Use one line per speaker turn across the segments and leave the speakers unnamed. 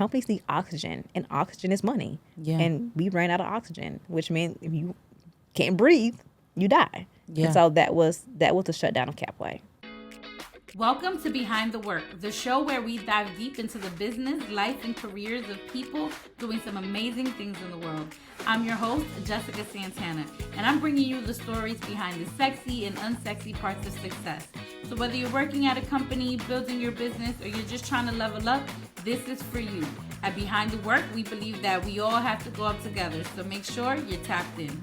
companies need oxygen, and oxygen is money.
Yeah.
And we ran out of oxygen, which means if you can't breathe, you die.
Yeah.
And so that was the shutdown of Capway.
Welcome to Behind the Work, the show where we dive deep into the business, life, and careers of people doing some amazing things in the world. I'm your host, Jessica Santana, and I'm bringing you the stories behind the sexy and unsexy parts of success. So whether you're working at a company, building your business, or you're just trying to level up, this is for you. At Behind the Work, we believe that we all have to go up together, so make sure you're tapped in.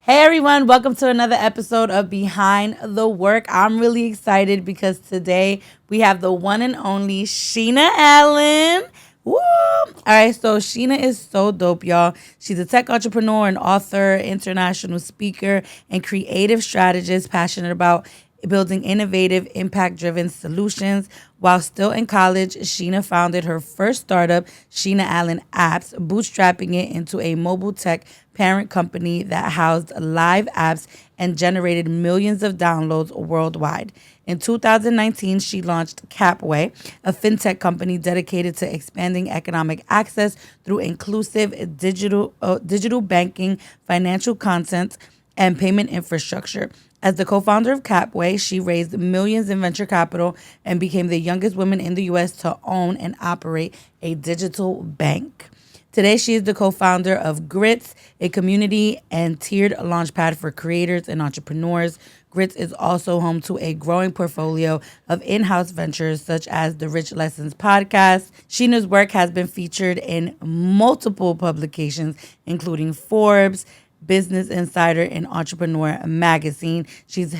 Hey everyone, welcome to another episode of Behind the Work. I'm really excited because today we have the one and only Sheena Allen. Woo! All right, so Sheena is so dope, y'all. She's a tech entrepreneur and author, international speaker, and creative strategist passionate about building innovative, impact-driven solutions. While still in college, Sheena founded her first startup, Sheena Allen Apps, bootstrapping it into a mobile tech parent company that housed live apps and generated millions of downloads worldwide. In 2019, she launched Capway, a fintech company dedicated to expanding economic access through inclusive digital banking, financial content, and payment infrastructure. As the co-founder of Capway, she raised millions in venture capital and became the youngest woman in the U.S. to own and operate a digital bank. Today, she is the co-founder of Grits, a community and tiered launchpad for creators and entrepreneurs. Grits is also home to a growing portfolio of in-house ventures such as the Rich Lessons podcast. Sheena's work has been featured in multiple publications, including Forbes, Business Insider, and Entrepreneur magazine. She's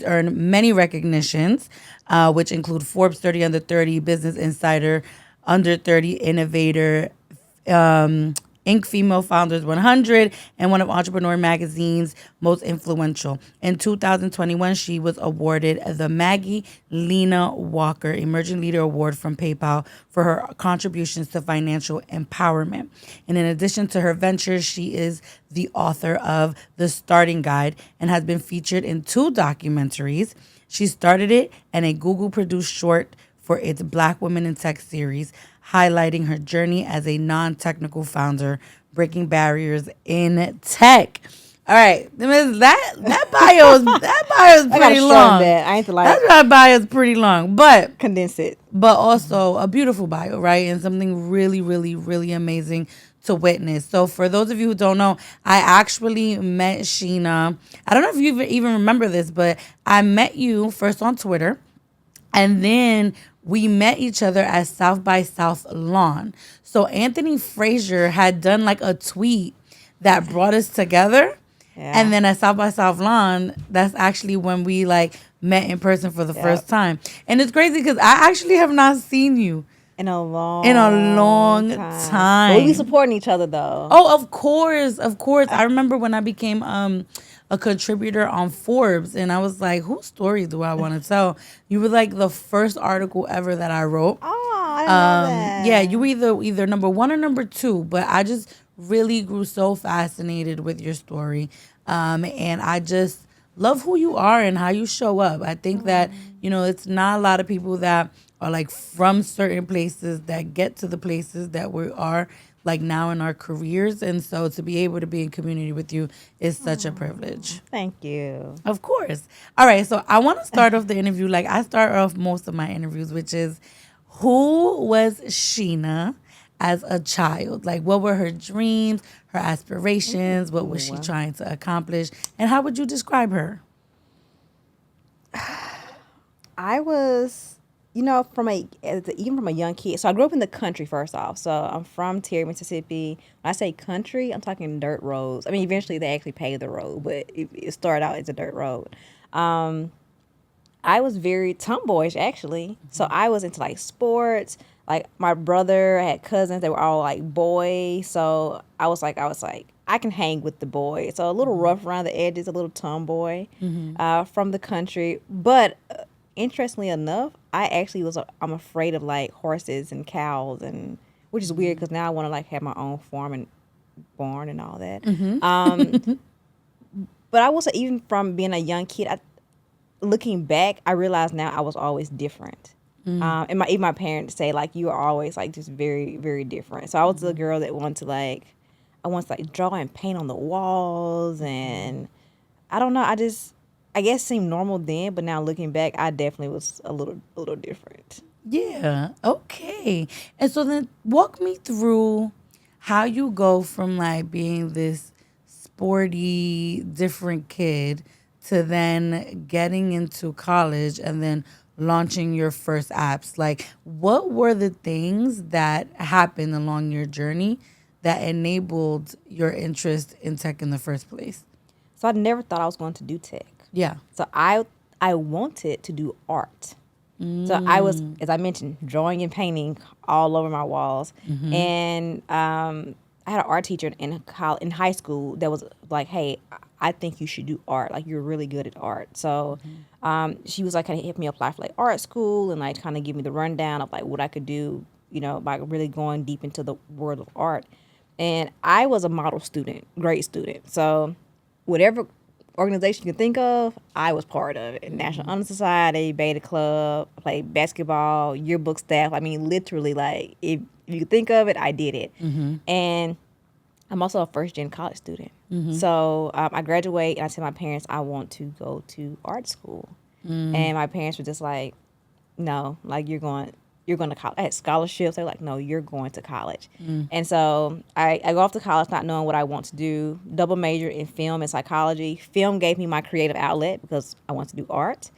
earned many recognitions, which include Forbes 30 Under 30, Business Insider Under 30 Innovator, Inc. Female Founders 100, and one of Entrepreneur magazine's most influential. In 2021, she was awarded the Maggie Lena Walker Emerging Leader Award from PayPal for her contributions to financial empowerment. And in addition to her ventures, she is the author of The Starting Guide and has been featured in 2 documentaries. She started it and a Google-produced short for its Black Women in Tech series, highlighting her journey as a non-technical founder, breaking barriers in tech. All right, that bio is pretty long.
I ain't to like
That bio is pretty long, but
condense it.
But also a beautiful bio, right? And something really, really, really amazing to witness. So for those of you who don't know, I actually met Sheena. I don't know if you even remember this, but I met you first on Twitter, and then we met each other at South by South Lawn. So Anthony Frazier had done like a tweet that brought us together. Yeah. And then at South by South Lawn, that's actually when we like met in person for the first time. And it's crazy because I actually have not seen you
in a long
time.
Well, we supporting each other though.
Oh, of course. I remember when I became a contributor on Forbes, and I was like, whose story do I want to tell? You were like the first article ever that I wrote.
Oh, I didn't know that.
Yeah, you were either number 1 or number 2, but I just really grew so fascinated with your story. And I just love who you are and how you show up. I think that, it's not a lot of people that are like from certain places that get to the places that we are like now in our careers. And so to be able to be in community with you is such a privilege.
Thank you.
Of course. All right. So I want to start off the interview like I start off most of my interviews, which is, who was Sheena as a child? Like, what were her dreams, her aspirations? What was she trying to accomplish? And how would you describe her?
I was, even from a young kid. So I grew up in the country, first off. So I'm from Terry, Mississippi. When I say country, I'm talking dirt roads. I mean, eventually they actually paved the road, but it started out as a dirt road. I was very tomboyish, actually. So I was into like sports. Like my brother had cousins that were all like boys. So I was like, I can hang with the boys. So a little rough around the edges, a little tomboy from the country. But interestingly enough, I'm afraid of like horses and cows, and which is weird because now I want to like have my own farm and barn and all that. But I will say, even from being a young kid, looking back, I realize now I was always different. And even my parents say like you are always like just very very different. So I was the girl that wanted to like I wanted to like draw and paint on the walls, and I don't know. I guess seemed normal then, but now looking back, I definitely was a little different.
Yeah. Okay. And so then walk me through how you go from like being this sporty, different kid to then getting into college and then launching your first apps. Like, what were the things that happened along your journey that enabled your interest in tech in the first place?
So I never thought I was going to do tech.
Yeah.
So I wanted to do art. So I was, as I mentioned, drawing and painting all over my walls. And I had an art teacher in high school that was like, "Hey, I think you should do art. Like you're really good at art." So she was like, kind of hit me up like art school and like kind of give me the rundown of like what I could do, by really going deep into the world of art. And I was a model student, great student. So whatever organization you can think of, I was part of it. National Honor Society, Beta Club, I played basketball, yearbook staff. I mean, literally, like, if you could think of it, I did it. And I'm also a first-gen college student. So I graduate, and I tell my parents I want to go to art school. And my parents were just like, no, like, you're going to college. I had scholarships. They were like, no, you're going to college. And so I go off to college not knowing what I want to do, double major in film and psychology. Film gave me my creative outlet because I want to do art.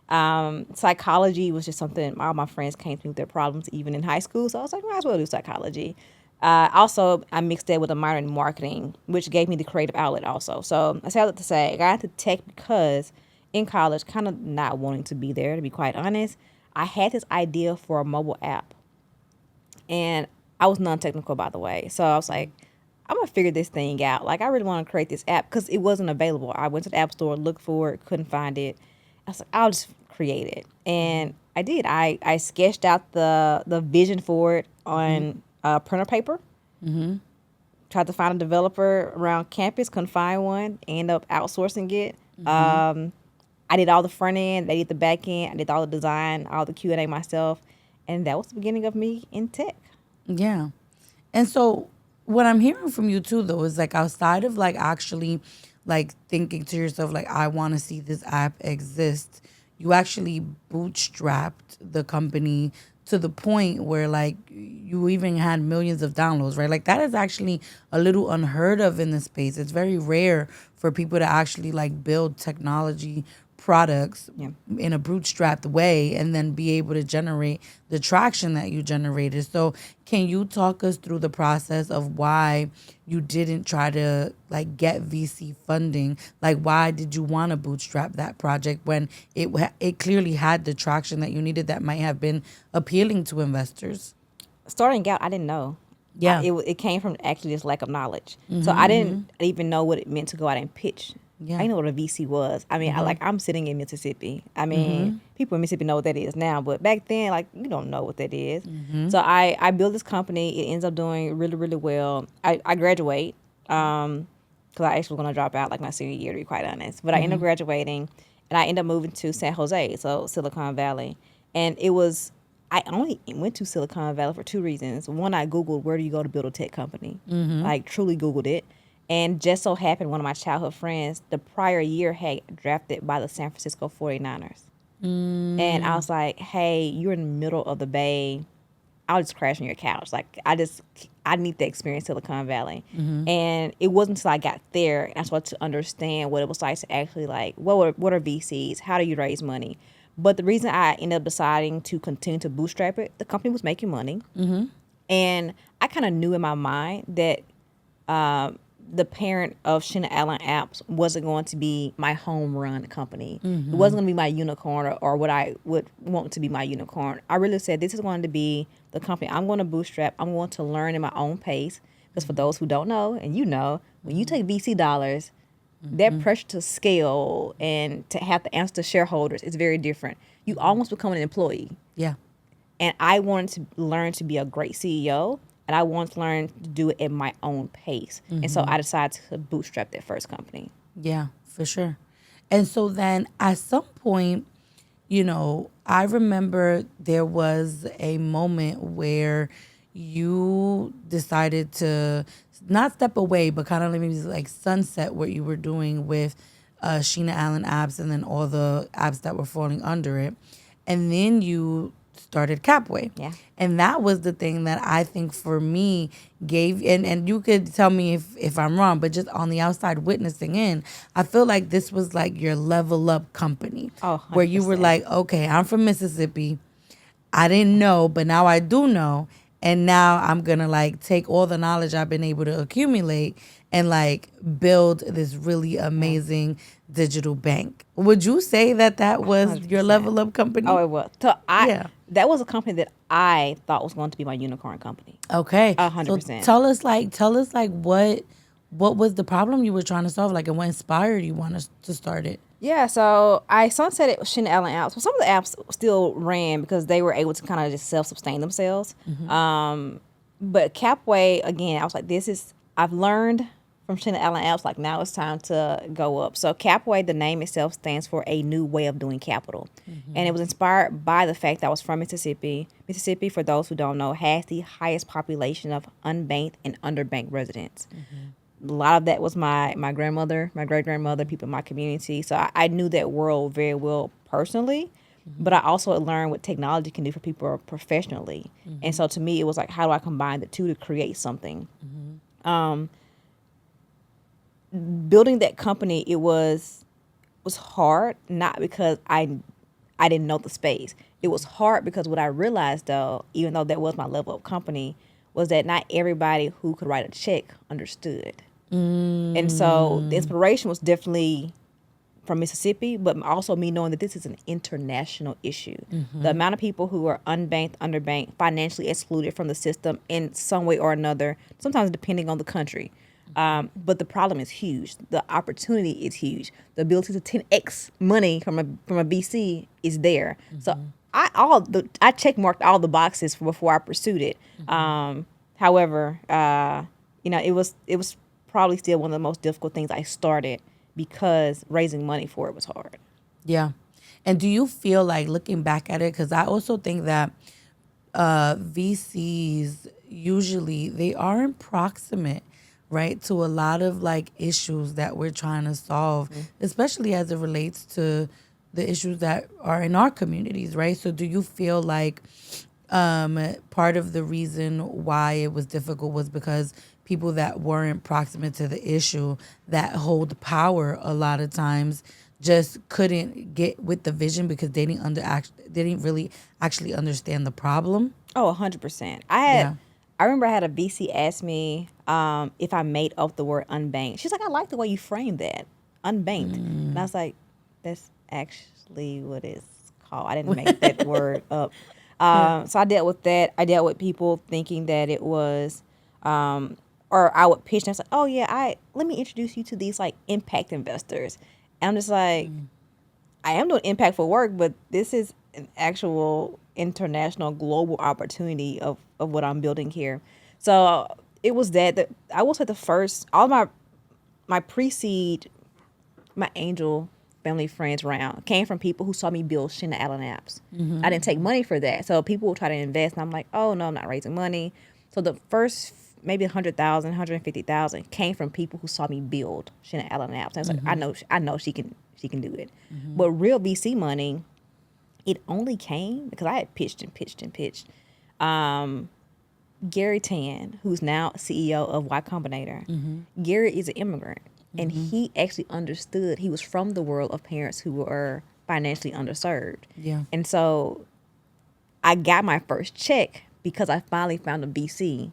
Psychology was just something all my friends came to me with their problems even in high school. So I was like, might as well do psychology. Also, I mixed that with a minor in marketing, which gave me the creative outlet also. So I say all that to say I got into tech because in college, kind of not wanting to be there, to be quite honest, I had this idea for a mobile app. And I was non-technical, by the way. So I was like, I'm going to figure this thing out. Like, I really want to create this app because it wasn't available. I went to the App Store, looked for it, couldn't find it. I was like, I'll just create it. And I did. I sketched out the vision for it on printer paper. Tried to find a developer around campus, couldn't find one. Ended up outsourcing it. I did all the front end, they did the back end, I did all the design, all the Q&A myself, and that was the beginning of me in tech.
Yeah. And so what I'm hearing from you too though is like outside of like actually like thinking to yourself like I want to see this app exist, you actually bootstrapped the company to the point where like you even had millions of downloads, right? Like that is actually a little unheard of in the space. It's very rare for people to actually like build technology products in a bootstrapped way and then be able to generate the traction that you generated. So can you talk us through the process of why you didn't try to like get VC funding? Like why did you want to bootstrap that project when it clearly had the traction that you needed that might have been appealing to investors?
Starting out, I didn't know.
Yeah.
It came from actually just lack of knowledge. So I didn't even know what it meant to go out and pitch.
Yeah.
I didn't know what a VC was. I mean, I'm sitting in Mississippi. I mean, people in Mississippi know what that is now, but back then, like, you don't know what that is. So I built this company. It ends up doing really, really well. I graduate because I actually was going to drop out like my senior year, to be quite honest. But I end up graduating, and I end up moving to San Jose, so Silicon Valley. And I only went to Silicon Valley for two reasons. One, I Googled, where do you go to build a tech company? Like, truly Googled it. And just so happened, one of my childhood friends, the prior year, had drafted by the San Francisco 49ers. And I was like, hey, you're in the middle of the Bay. I'll just crash on your couch. Like, I need to experience Silicon Valley. And it wasn't until I got there and I started to understand what it was like to actually, like, what are VCs? How do you raise money? But the reason I ended up deciding to continue to bootstrap it, the company was making money. And I kind of knew in my mind that the parent of Sheena Allen Apps wasn't going to be my home run company. It wasn't going to be my unicorn or what I would want to be my unicorn. I really said this is going to be the company I'm going to bootstrap. I'm going to learn in my own pace. Because for those who don't know, and you know, when you take VC dollars, that pressure to scale and to have to answer to shareholders is very different. You almost become an employee.
Yeah.
And I wanted to learn to be a great CEO. And I wanted to learn to do it at my own pace. And so I decided to bootstrap that first company.
Yeah, for sure. And so then at some point, I remember there was a moment where you decided to not step away, but kind of maybe like sunset what you were doing with Sheena Allen apps and then all the apps that were falling under it. And then you started Capway.
Yeah.
And that was the thing that I think for me gave, and you could tell me if I'm wrong, but just on the outside witnessing in, I feel like this was like your level up company.
Oh,
where you were
100%.
like, okay, I'm from Mississippi. I didn't know, but now I do know. And now I'm going to like take all the knowledge I've been able to accumulate and like build this really amazing digital bank. Would you say that that was your
100%.
level up company?
Oh, it was. So
Yeah.
that was a company that I thought was going to be my unicorn company.
Okay.
100%.
So tell us like what was the problem you were trying to solve, like, and what inspired you want to start it?
Yeah, so I sunsetted Sheena Allen apps. Well, some of the apps still ran because they were able to kind of just self-sustain themselves. But Capway, again, I was like, I've learned from Sheena Allen apps, like now it's time to go up. So Capway, the name itself stands for a new way of doing capital. And it was inspired by the fact that I was from Mississippi. Mississippi, for those who don't know, has the highest population of unbanked and underbanked residents. A lot of that was my grandmother, my great-grandmother, people in my community. So I knew that world very well personally, but I also learned what technology can do for people professionally. And so to me, it was like, how do I combine the two to create something? Building that company, it was hard, not because I didn't know the space. It was hard because what I realized, though, even though that was my level of company, was that not everybody who could write a check understood. And so the inspiration was definitely from Mississippi, but also me knowing that this is an international issue. The amount of people who are unbanked, underbanked, financially excluded from the system in some way or another, sometimes depending on the country. But the problem is huge. The opportunity is huge. The ability to 10x money from a VC is there. So I check marked all the boxes before I pursued it. However, it was probably still one of the most difficult things I started because raising money for it was hard.
Yeah. And do you feel like, looking back at it, because I also think that VCs usually, they aren't proximate, right, to a lot of like issues that we're trying to solve, especially as it relates to the issues that are in our communities, right? So do you feel like part of the reason why it was difficult was because people that weren't proximate to the issue, that hold power a lot of times, just couldn't get with the vision because they didn't really actually understand the problem?
Oh, 100%. I remember I had a VC ask me if I made up the word unbanked. She's like, I like the way you framed that, unbanked. And I was like, that's actually what it's called. I didn't make that word up. So I dealt with that. I dealt with people thinking that it was, or I would pitch and I was like, oh yeah, let me introduce you to these like impact investors. And I'm just like, I am doing impactful work, but this is an actual international global opportunity of what I'm building here. So it was that I will say the first, all my pre-seed, my angel family friends round came from people who saw me build Sheena Allen apps. I didn't take money for that. So people will try to invest and I'm like, oh no, I'm not raising money. So the first maybe 100,000, 150,000 came from people who saw me build Sheena Allen apps. And I was like, I know she can do it. But real VC money, it only came because I had pitched and pitched and pitched. Gary Tan, who's now CEO of Y Combinator, Gary is an immigrant. And he actually understood. He was from the world of parents who were financially underserved.
Yeah.
And so I got my first check because I finally found a VC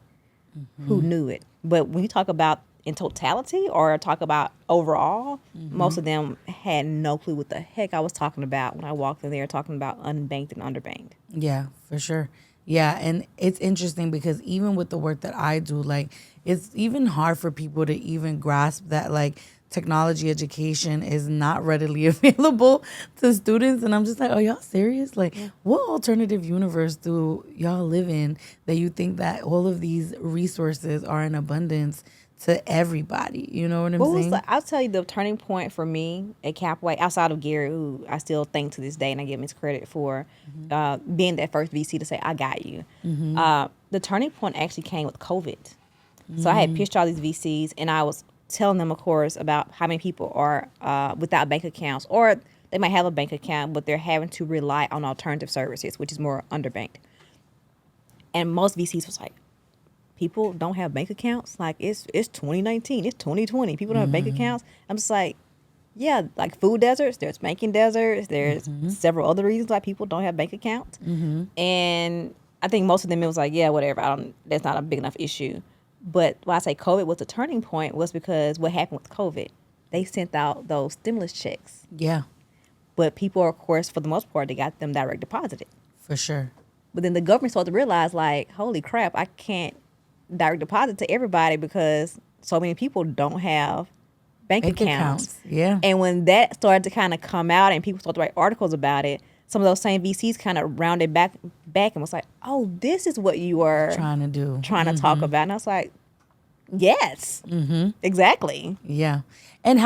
who knew it. But when you talk about in totality or talk about overall, most of them had no clue what the heck I was talking about when I walked in there talking about unbanked and underbanked.
Yeah, for sure. Yeah, and it's interesting because even with the work that I do, like, it's even hard for people to even grasp that, like, technology education is not readily available to students. And I'm just like, are y'all serious? Like, what alternative universe do y'all live in that you think that all of these resources are in abundance to everybody? You know what I'm saying?
I'll tell you the turning point for me at Capway, outside of Gary, who I still thank to this day, and I give him his credit for being that first VC to say, I got you. The turning point actually came with COVID. So I had pitched all these VCs, and I was telling them, of course, about how many people are without bank accounts, or they might have a bank account, but they're having to rely on alternative services, which is more underbanked. And most VCs was like, people don't have bank accounts. Like, it's 2019, it's 2020. People don't have bank accounts. I'm just like, yeah, like food deserts, there's banking deserts, there's several other reasons why people don't have bank accounts. And I think most of them, it was like, yeah, whatever, that's not a big enough issue. But why I say COVID was a turning point was because what happened with COVID, they sent out those stimulus checks.
Yeah,
But people, of course, for the most part, they got them direct deposited.
for sure.
But then the government started to realize, like, holy crap, I can't direct deposit to everybody because so many people don't have bank accounts.
Yeah.
And when that started to kind of come out and people started to write articles about it, some of those same VCs kind of rounded back and was like, oh, this is what you were
Trying to
talk about. And I was like, yes, exactly.
Yeah. And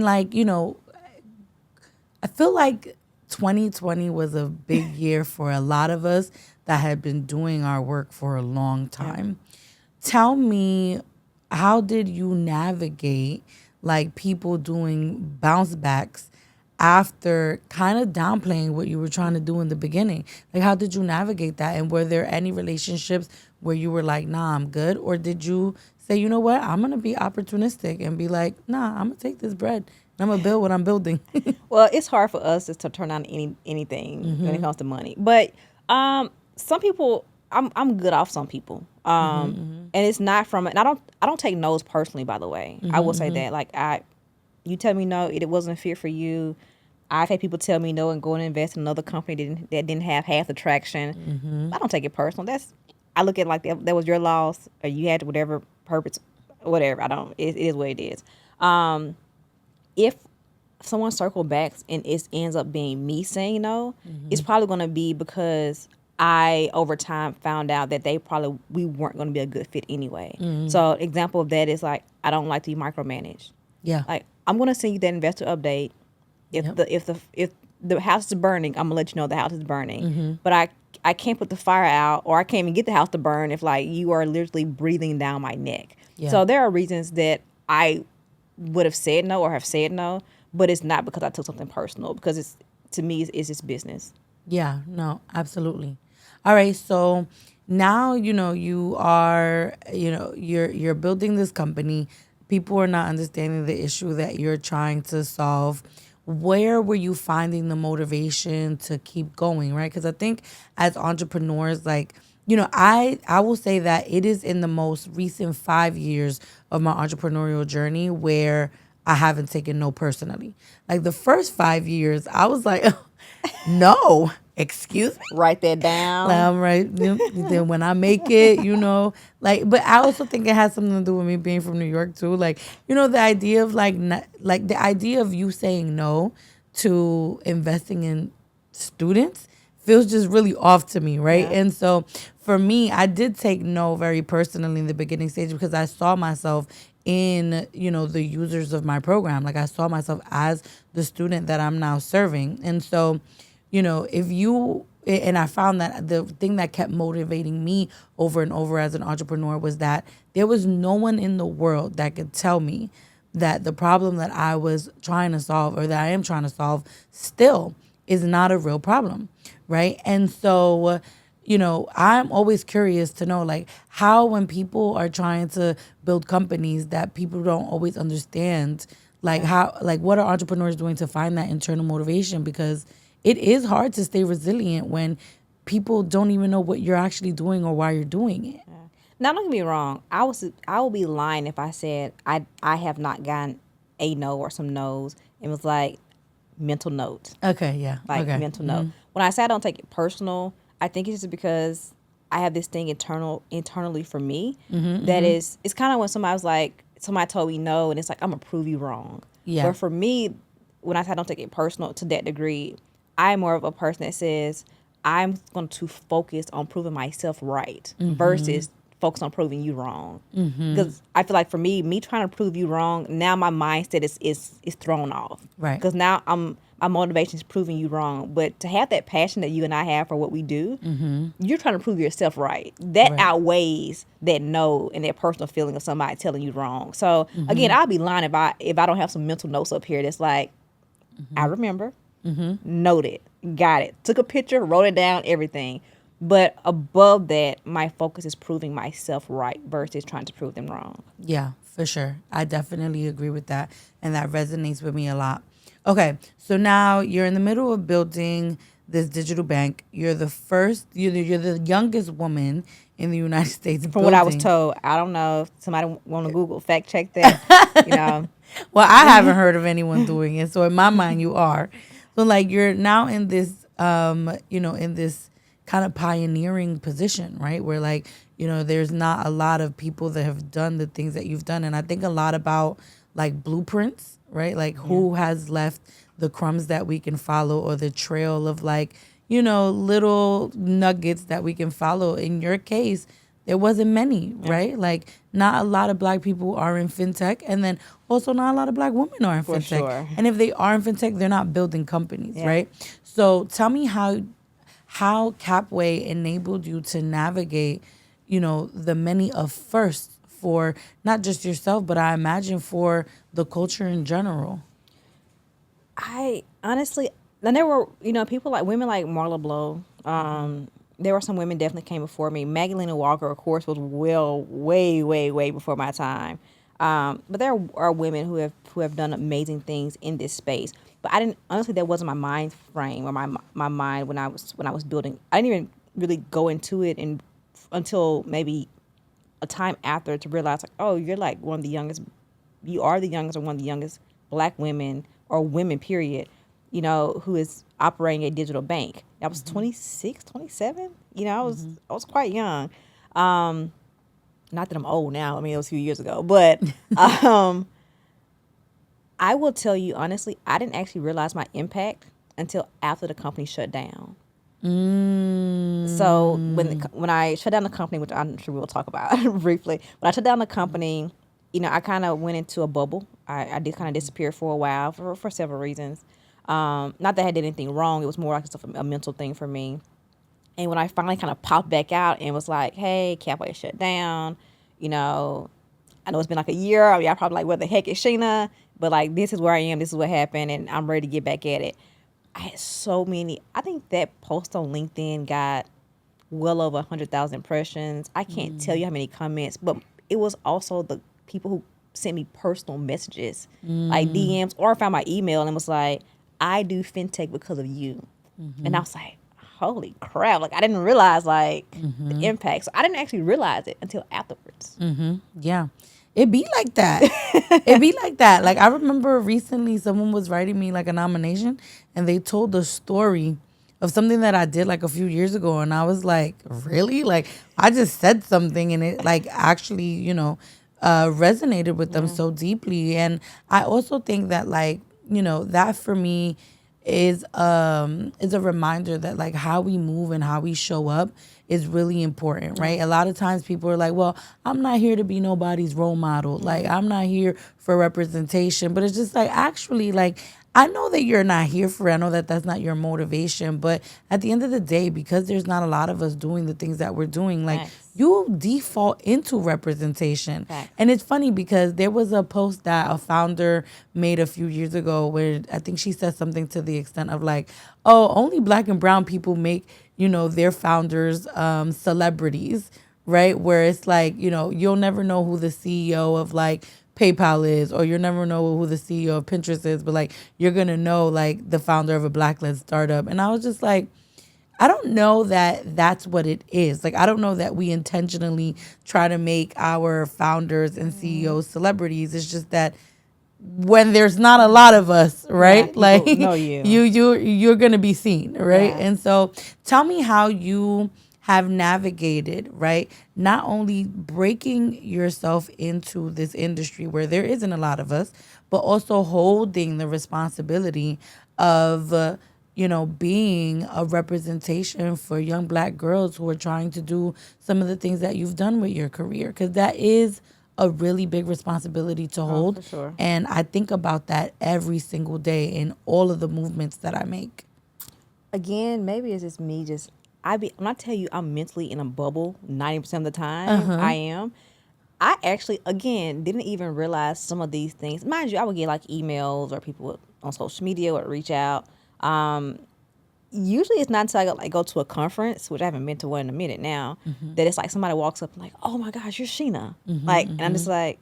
like, I feel like 2020 was a big year for a lot of us that had been doing our work for a long time. Tell me, how did you navigate like people doing bounce backs after kind of downplaying what you were trying to do in the beginning? Like, how did you navigate that? And were there any relationships where you were like, nah, I'm good? Or did you say, you know what, I'm going to be opportunistic and be like, nah, I'm going to take this bread and I'm going to build what I'm building?
Well, it's hard for us just to turn down anything when it comes to money. But some people, I'm good off some people. And it's not from, and I don't take no's personally, by the way. I will say that. Like, you tell me no, it wasn't a fit for you. I've had people tell me no and go and invest in another company that didn't have half the traction. I don't take it personal. I look at it like that was your loss, or you had whatever purpose, whatever. It is what it is. If someone circle back and it ends up being me saying no, it's probably going to be because I, over time, found out that we weren't going to be a good fit anyway. So example of that is like, I don't like to be micromanaged.
Yeah.
Like, I'm going to send you that investor update. If the house is burning, I'm going to let you know the house is burning. But I can't put the fire out, or I can't even get the house to burn if like you are literally breathing down my neck.
Yeah.
So there are reasons that I would have said no or have said no, but it's not because I took something personal, because to me it's just business.
Yeah, no, absolutely. All right, so now you are you're building this company. People are not understanding the issue that you're trying to solve. Where were you finding the motivation to keep going, right? Because I think as entrepreneurs, like, I will say that it is in the most recent 5 years of my entrepreneurial journey where I haven't taken no personally. Like, the first 5 years, I was like, no, excuse me.
Write that down.
I'm right. Then when I make it, but I also think it has something to do with me being from New York too. Like, the idea of the idea of you saying no to investing in students feels just really off to me, right? Yeah. And so for me, I did take no very personally in the beginning stage because I saw myself in, the users of my program. Like, I saw myself as the student that I'm now serving. And so, and I found that the thing that kept motivating me over and over as an entrepreneur was that there was no one in the world that could tell me that the problem that I was trying to solve, or that I am trying to solve, still is not a real problem, right? And so, I'm always curious to know, like, how, when people are trying to build companies that people don't always understand, like, how, like, what are entrepreneurs doing to find that internal motivation? Because it is hard to stay resilient when people don't even know what you're actually doing or why you're doing it.
Yeah. Now, don't get me wrong. I will be lying if I said I have not gotten a no or some no's. It was like mental note.
Okay, yeah.
Like, mental note. When I say I don't take it personal, I think it's just because I have this thing internally for me that is, it's kind of when somebody was like, somebody told me no, and it's like I'm gonna prove you wrong.
Yeah.
But for me, when I say I don't take it personal to that degree, I'm more of a person that says I'm going to focus on proving myself right versus focus on proving you wrong. Because I feel like for me trying to prove you wrong, now my mindset is thrown off.
Right.
Because now my motivation is proving you wrong. But to have that passion that you and I have for what we do, you're trying to prove yourself right. That
Right.
outweighs that no and that personal feeling of somebody telling you wrong. So again, I'll be lying if I don't have some mental notes up here that's like, I remember, noted, got it, took a picture, wrote it down, everything. But above that, my focus is proving myself right versus trying to prove them wrong.
Yeah, for sure. I definitely agree with that. And that resonates with me a lot. Okay, so now you're in the middle of building this digital bank. You're the youngest woman in the United States.
From what I was told, I don't know if somebody want to Google fact check that.
Well, I haven't heard of anyone doing it. So in my mind, you are. So like you're now in this, in this kind of pioneering position, right? Where like, there's not a lot of people that have done the things that you've done. And I think a lot about like blueprints, right? Like who has left the crumbs that we can follow or the trail of like, little nuggets that we can follow. In your case, there wasn't many, right? Like not a lot of Black people are in fintech, and then also not a lot of Black women are in fintech.
Sure.
And if they are in fintech, they're not building companies, right? So tell me how Capway enabled you to navigate, the many of firsts for not just yourself, but I imagine for the culture in general.
I honestly, and there were, people like women like Marla Blow. There were some women definitely came before me. Magdalena Walker, of course, was way before my time. But there are women who have done amazing things in this space. But I didn't, honestly, that wasn't my mind frame or my mind when I was building. I didn't even really go into it until maybe a time after to realize like, oh, you're like one of the youngest. You are the youngest or one of the youngest Black women or women, period, who is operating a digital bank. I was 26, 27. I was quite young. Not that I'm old now. I mean, it was a few years ago. But I will tell you, honestly, I didn't actually realize my impact until after the company shut down. So when I shut down the company, which I'm sure we'll talk about briefly, when I shut down the company, I kind of went into a bubble. I did kind of disappear for a while for several reasons. Not that I did anything wrong. It was more like just a mental thing for me. And when I finally kind of popped back out and was like, hey, Capway shut down, I know it's been like a year. I mean, I'm probably like, what the heck is Sheena? But like, this is where I am. This is what happened. And I'm ready to get back at it. I had so many. I think that post on LinkedIn got well over 100,000 impressions. I can't tell you how many comments, but it was also the people who sent me personal messages, like DMs, or found my email and was like, I do fintech because of you. And I was like, holy crap. Like, I didn't realize, like, the impact. So I didn't actually realize it until afterwards.
Yeah. It be like that. It be like that. Like, I remember recently someone was writing me, like, a nomination, and they told the story of something that I did, like, a few years ago. And I was like, really? Like, I just said something, and it, like, actually, resonated with them so deeply. And I also think that, like, that for me is a reminder that like how we move and how we show up is really important, right? A lot of times people are like, well, I'm not here to be nobody's role model. Like, I'm not here for representation. But it's just like, actually, like, I know that you're not here for it. I know that that's not your motivation. But at the end of the day, because there's not a lot of us doing the things that we're doing, like, you default into representation. And it's funny because there was a post that a founder made a few years ago where I think she said something to the extent of like, oh, only Black and brown people make, their founders celebrities, right? Where it's like, you'll never know who the CEO of like PayPal is, or you'll never know who the CEO of Pinterest is, but like you're going to know like the founder of a Black-led startup. And I was just like, I don't know that that's what it is. Like, I don't know that we intentionally try to make our founders and CEOs celebrities. It's just that when there's not a lot of us, right?
Yeah,
like
know
you're gonna be seen, right?
Yeah.
And so tell me how you have navigated, right? Not only breaking yourself into this industry where there isn't a lot of us, but also holding the responsibility of, being a representation for young Black girls who are trying to do some of the things that you've done with your career. Because that is a really big responsibility to
Oh,
hold.
for sure.
And I think about that every single day in all of the movements that I make.
Again, maybe it's just me. When I tell you, I'm mentally in a bubble 90% of the time. I am. I actually, again, didn't even realize some of these things. Mind you, I would get like emails or people on social media would reach out. Usually, it's not until I go to a conference, which I haven't been to one in a minute now, that it's like somebody walks up and like, "Oh my gosh, you're Sheena!" And I'm just like,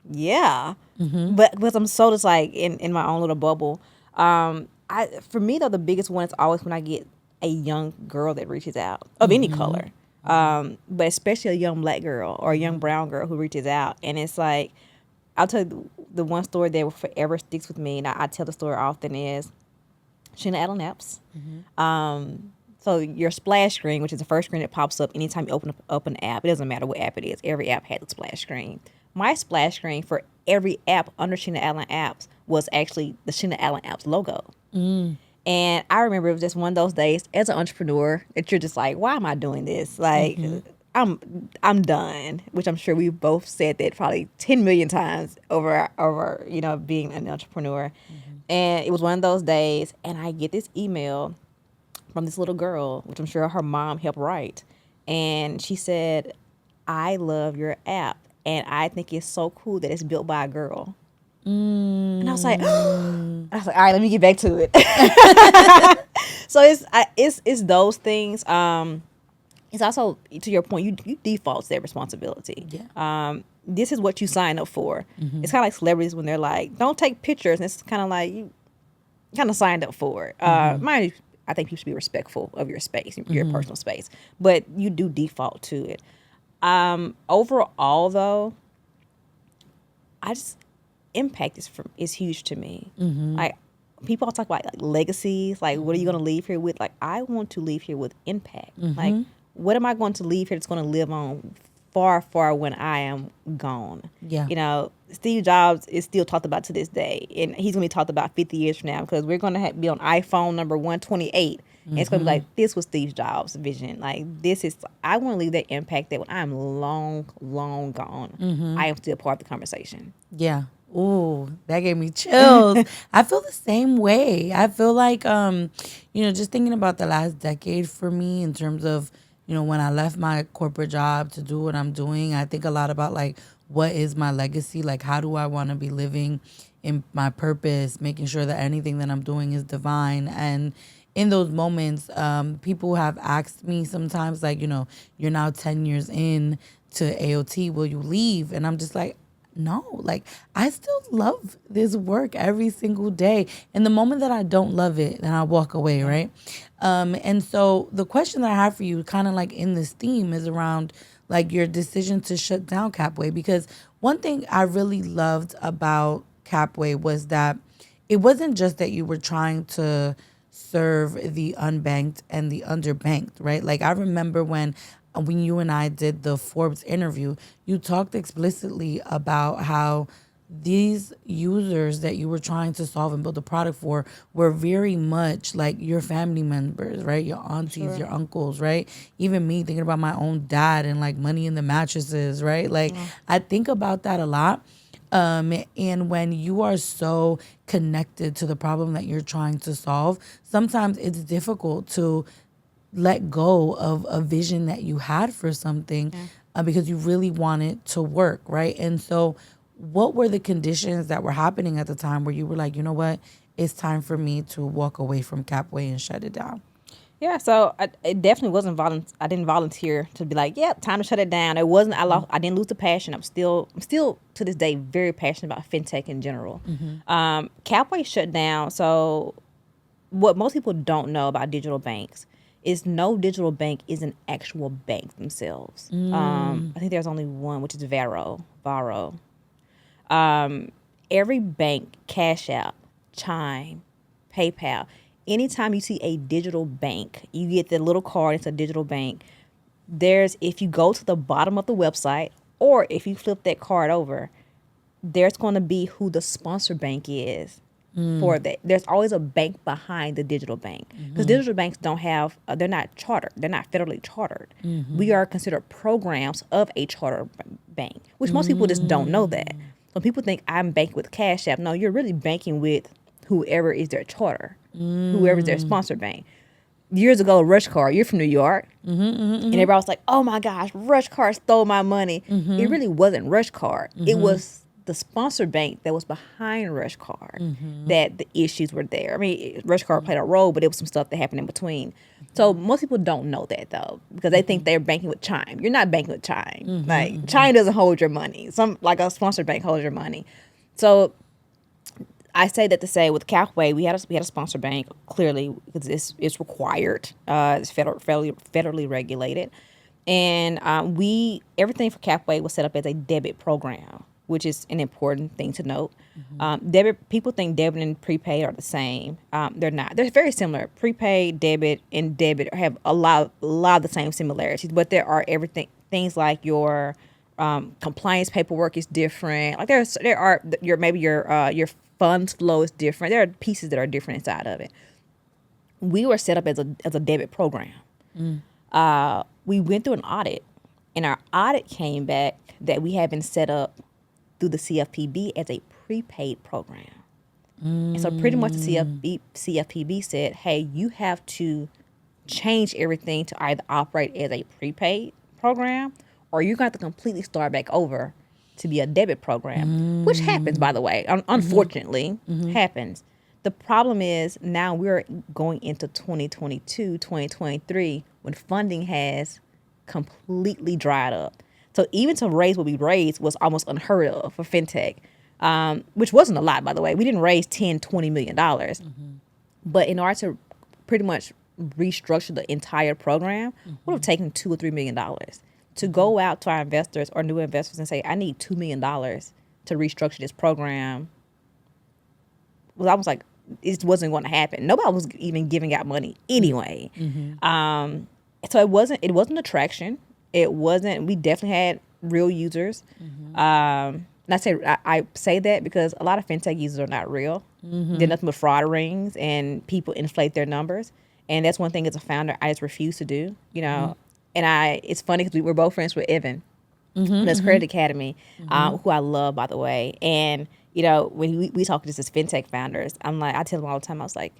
"Yeah," but because I'm so just like in my own little bubble. For me though, the biggest one is always when I get a young girl that reaches out of any color, but especially a young Black girl or a young brown girl who reaches out, and it's like, I'll tell you the one story that forever sticks with me, and I tell the story often is Sheena Allen apps. So your splash screen, which is the first screen that pops up anytime you open up an app, it doesn't matter what app it is. Every app has a splash screen. My splash screen for every app under Sheena Allen apps was actually the Sheena Allen apps logo. And I remember it was just one of those days as an entrepreneur that you're just like, why am I doing this? Like, I'm done, which I'm sure we both said that probably 10 million times over being an entrepreneur. And it was one of those days, and I get this email from this little girl, which I'm sure her mom helped write. And she said, "I love your app, and I think it's so cool that it's built by a girl." And I was like, all right, let me get back to it. So it's those things. It's also, to your point, you default to that responsibility.
Yeah.
This is what you sign up for. It's kind of like celebrities when they're like, don't take pictures. And it's kind of like you kind of signed up for it. Mind you, I think you should be respectful of your space, your personal space. But you do default to it. Overall, though, impact is huge to me. Like, people all talk about like legacies, like what are you going to leave here with? Like, I want to leave here with impact. Like, what am I going to leave here that's going to live on far, far when I am gone?
Yeah.
Steve Jobs is still talked about to this day, and he's going to be talked about 50 years from now because we're going to be on iPhone number 128. And it's going to be like, this was Steve Jobs' vision. Like, I want to leave that impact that when I'm long, long gone, I am still part of the conversation.
Yeah. Ooh, that gave me chills. I feel the same way. I feel like, just thinking about the last decade for me in terms of, when I left my corporate job to do what I'm doing, I think a lot about like, what is my legacy? Like, how do I want to be living in my purpose, making sure that anything that I'm doing is divine. And in those moments, people have asked me sometimes, like, you're now 10 years in to AOT, will you leave? And I'm just like, no, like, I still love this work every single day. And the moment that I don't love it, then I walk away, right? And so the question that I have for you, kind of like in this theme, is around like your decision to shut down Capway. Because one thing I really loved about Capway was that it wasn't just that you were trying to serve the unbanked and the underbanked, right? Like, I remember when you and I did the Forbes interview, you talked explicitly about how these users that you were trying to solve and build a product for were very much like your family members, right? Your aunties, your uncles, right? Even me thinking about my own dad and like money in the mattresses, right? Like, I think about that a lot. And when you are so connected to the problem that you're trying to solve, sometimes it's difficult to let go of a vision that you had for something because you really want it to work, right? And so what were the conditions that were happening at the time where you were like, you know what, it's time for me to walk away from Capway and shut it down?
Yeah, so it definitely wasn't I didn't volunteer to be like, yeah, time to shut it down. It wasn't. I didn't lose the passion. I'm still to this day very passionate about fintech in general. Capway shut down. So what most people don't know about digital banks is no digital bank is an actual bank themselves. I think there's only one, which is Varo. Every bank, Cash App, Chime, PayPal, anytime you see a digital bank, you get the little card, it's a digital bank. If you go to the bottom of the website, or if you flip that card over, there's going to be who the sponsor bank is for that. There's always a bank behind the digital bank, because digital banks don't have, they're not chartered. They're not federally chartered. We are considered programs of a charter bank, which most people just don't know that. So people think I'm banking with Cash App. No, you're really banking with whoever is their charter, whoever's their sponsor bank. Years ago, Rush Card, you're from New York, and everybody was like, oh my gosh, Rush Card stole my money. It really wasn't Rush Card. It was the sponsor bank that was behind Rush Card that the issues were there. I mean, Rush Card played a role, but it was some stuff that happened in between. So most people don't know that, though, because they think they're banking with Chime. You're not banking with Chime. Like, Chime doesn't hold your money. Like a sponsor bank holds your money. So I say that to say with Capway, we had a sponsor bank, clearly, because it's required. It's federally regulated. And everything for Capway was set up as a debit program, which is an important thing to note. People think debit and prepaid are the same. They're not. They're very similar. Prepaid, debit, and debit have a lot of the same similarities, but there are things like your compliance paperwork is different. Like there are your funds flow is different. There are pieces that are different inside of it. We were set up as a debit program. We went through an audit, and our audit came back that we had been set up through the CFPB as a prepaid program. And so pretty much the CFPB said, hey, you have to change everything to either operate as a prepaid program, or you're going to have to completely start back over to be a debit program, which happens, by the way. Unfortunately, happens. The problem is now we're going into 2022, 2023, when funding has completely dried up. So even to raise what we raised was almost unheard of for fintech, which wasn't a lot, by the way. We didn't raise $10, $20 million. But in order to pretty much restructure the entire program, it would have taken $2 or $3 million. To go out to our investors or new investors and say, I need $2 million to restructure this program, was almost like it wasn't going to happen. Nobody was even giving out money anyway. So it wasn't a traction. It wasn't. We definitely had real users. And I say that because a lot of fintech users are not real. They're nothing but fraud rings, and people inflate their numbers. And that's one thing as a founder I just refuse to do. And it's funny because we were both friends with Evan, that's Credit Academy, who I love, by the way. And when we talk to this as fintech founders, I tell them all the time, I was like,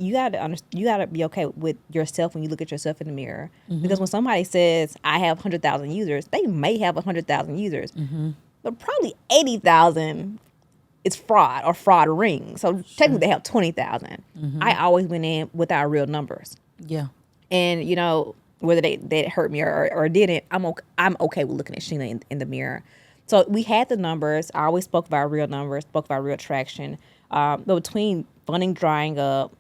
you gotta be okay with yourself when you look at yourself in the mirror. Because when somebody says I have 100,000 users, they may have 100,000 users, but probably 80,000 is fraud or fraud rings. So technically they have 20,000. I always went in with our real numbers.
Yeah.
And whether they hurt me or didn't, I'm okay with looking at Sheena in the mirror. So we had the numbers. I always spoke of our real numbers, spoke of our real traction. But between funding drying up,